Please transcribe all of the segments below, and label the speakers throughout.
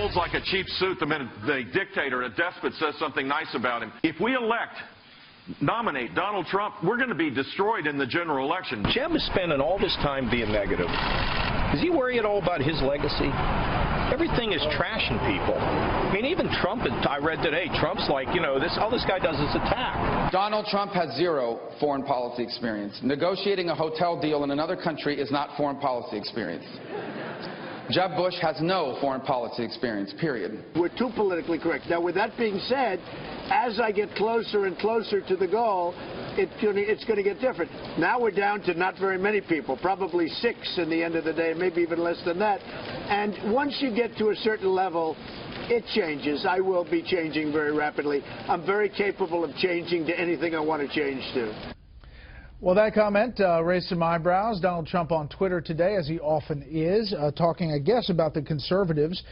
Speaker 1: feels like a cheap suit the minute the dictator, a despot, says something nice about him. If we nominate Donald Trump, we're going to be destroyed in the general election.
Speaker 2: Jeb is spending all this time being negative. Does he worry at all about his legacy? Everything is trashing people. I mean, even Trump, I read today, Trump's like, you know, all this guy does is attack.
Speaker 3: Donald Trump has zero foreign policy experience. Negotiating a hotel deal in another country is not foreign policy experience. Jeb Bush has no foreign policy experience, period.
Speaker 4: We're too politically correct. Now, with that being said, as I get closer and closer to the goal, it's going to get different. Now we're down to not very many people, probably 6 in the end of the day, maybe even less than that. And once you get to a certain level, it changes. I will be changing very rapidly. I'm very capable of changing to anything I want to change to.
Speaker 5: Well, that comment raised some eyebrows. Donald Trump on Twitter today, as he often is, talking, I guess, about the conservatives,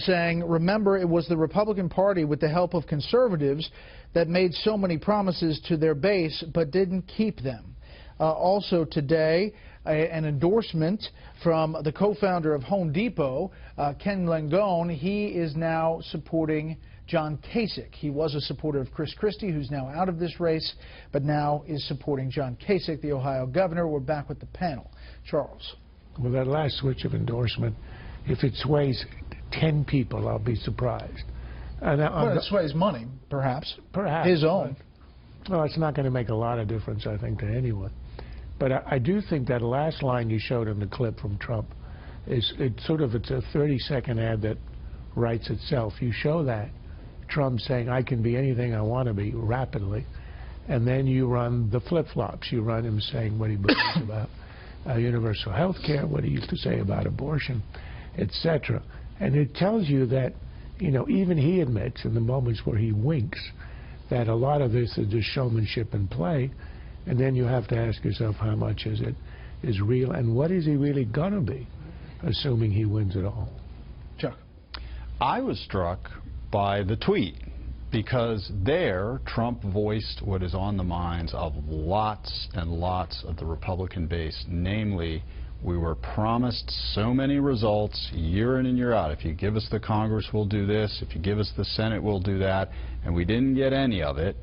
Speaker 5: saying, remember, it was the Republican Party with the help of conservatives that made so many promises to their base but didn't keep them. Also today, an endorsement from the co-founder of Home Depot, Ken Langone. He is now supporting John Kasich. He was a supporter of Chris Christie, who's now out of this race, but now is supporting John Kasich, the Ohio governor. We're back with the panel. Charles.
Speaker 6: Well, that last switch of endorsement, if it sways 10 people, I'll be surprised.
Speaker 5: Well, it sways money, perhaps.
Speaker 6: Perhaps.
Speaker 5: His own.
Speaker 6: Well, it's not going to make a lot of difference, I think, to anyone. But I do think that last line you showed in the clip from Trump it's a 30-second ad that writes itself. You show that. Trump saying, I can be anything I want to be, rapidly. And then you run the flip-flops. You run him saying what he believes about universal health care, what he used to say about abortion, etc. And it tells you that, you know, even he admits in the moments where he winks that a lot of this is just showmanship and play. And then you have to ask yourself, how much is it is real, and what is he really going to be, assuming he wins it all?
Speaker 5: Chuck.
Speaker 7: I was struck by the tweet, because there Trump voiced what is on the minds of lots and lots of the Republican base, namely, we were promised so many results year in and year out. If you give us the Congress, we'll do this. If you give us the Senate, we'll do that. And we didn't get any of it.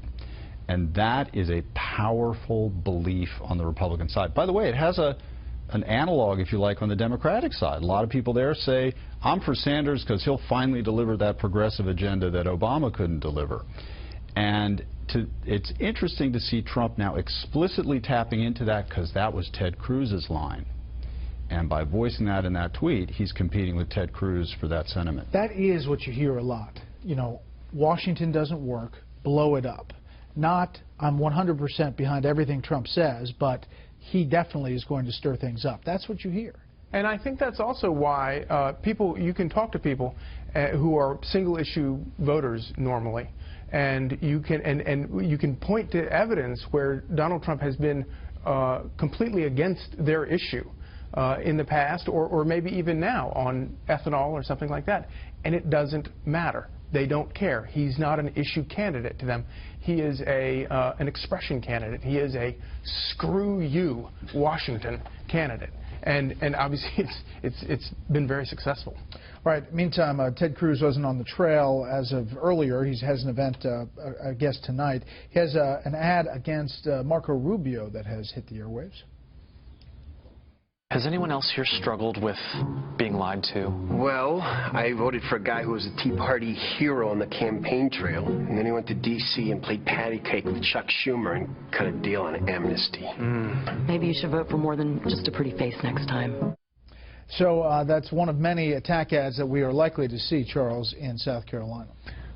Speaker 7: And that is a powerful belief on the Republican side. By the way, it has an analog, if you like, on the Democratic side. A lot of people there say, I'm for Sanders because he'll finally deliver that progressive agenda that Obama couldn't deliver. And it's interesting to see Trump now explicitly tapping into that, because that was Ted Cruz's line. And by voicing that in that tweet, he's competing with Ted Cruz for that sentiment.
Speaker 5: That is what you hear a lot. You know, Washington doesn't work, blow it up. Not, I'm 100% behind everything Trump says, but he definitely is going to stir things up. That's what you hear.
Speaker 8: And I think that's also why you can talk to people who are single-issue voters normally, and you can point to evidence where Donald Trump has been completely against their issue in the past, or maybe even now on ethanol or something like that, and it doesn't matter. They don't care. He's not an issue candidate to them. He is an expression candidate. He is a screw you Washington candidate. And obviously it's been very successful.
Speaker 5: All right. Meantime, Ted Cruz wasn't on the trail as of earlier. He has an event, I guess, tonight. He has an ad against Marco Rubio that has hit the airwaves.
Speaker 9: Has anyone else here struggled with being lied to?
Speaker 10: Well, I voted for a guy who was a Tea Party hero on the campaign trail, and then he went to D.C. and played patty cake with Chuck Schumer and cut a deal on amnesty.
Speaker 11: Maybe you should vote for more than just a pretty face next time.
Speaker 5: So that's one of many attack ads that we are likely to see, Charles, in South Carolina.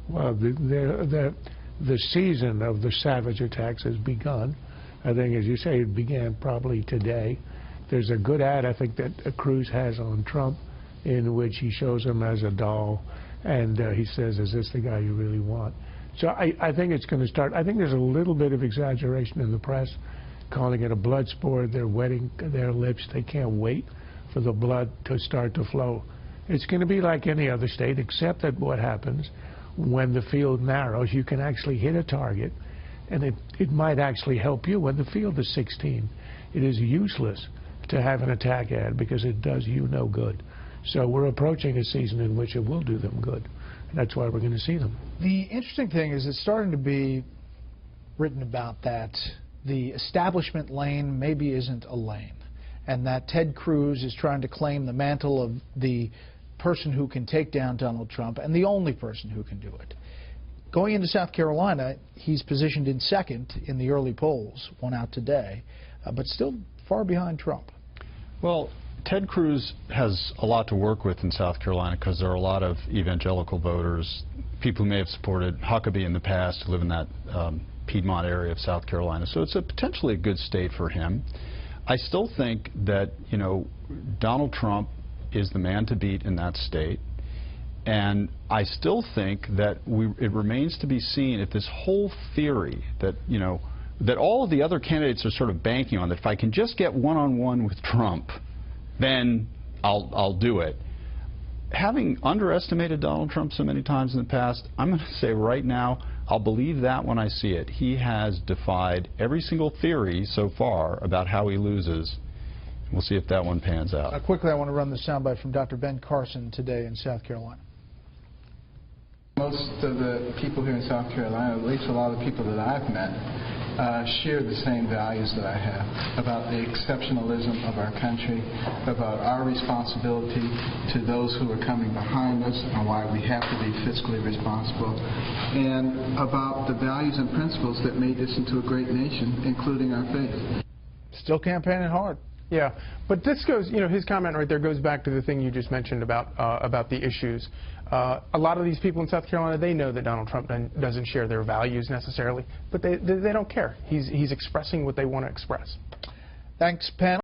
Speaker 6: Well, the season of the savage attacks has begun. I think, as you say, it began probably today. There's a good ad, I think, that Cruz has on Trump, in which he shows him as a doll, and he says, is this the guy you really want? So I think it's going to start. I think there's a little bit of exaggeration in the press, calling it a blood sport. They're wetting their lips. They can't wait for the blood to start to flow. It's going to be like any other state, except that what happens when the field narrows, you can actually hit a target, and it might actually help you. When the field is 16, it is useless to have an attack ad, because it does you no good. So we're approaching a season in which it will do them good. That's why we're going to see them.
Speaker 5: The interesting thing is it's starting to be written about that the establishment lane maybe isn't a lane, and that Ted Cruz is trying to claim the mantle of the person who can take down Donald Trump and the only person who can do it. Going into South Carolina, he's positioned in second in the early polls, one out today, but still far behind Trump.
Speaker 7: Well, Ted Cruz has a lot to work with in South Carolina because there are a lot of evangelical voters, people who may have supported Huckabee in the past who live in that Piedmont area of South Carolina. So it's potentially a good state for him. I still think that, you know, Donald Trump is the man to beat in that state. And I still think that it remains to be seen if this whole theory that, you know, that all of the other candidates are sort of banking on, that if I can just get one-on-one with Trump, then I'll do it. Having underestimated Donald Trump so many times in the past, I'm going to say right now, I'll believe that when I see it. He has defied every single theory so far about how he loses. We'll see if that one pans out.
Speaker 5: Quickly, I want to run the soundbite from Dr. Ben Carson today in South Carolina.
Speaker 12: Most of the people here in South Carolina, at least a lot of the people that I've met, share the same values that I have about the exceptionalism of our country, about our responsibility to those who are coming behind us and why we have to be fiscally responsible, and about the values and principles that made this into a great nation, including our faith.
Speaker 5: Still campaigning hard.
Speaker 8: Yeah, but this goes, you know, his comment right there goes back to the thing you just mentioned about the issues. A lot of these people in South Carolina, they know that Donald Trump doesn't share their values necessarily, but they don't care. He's expressing what they want to express.
Speaker 5: Thanks, panel.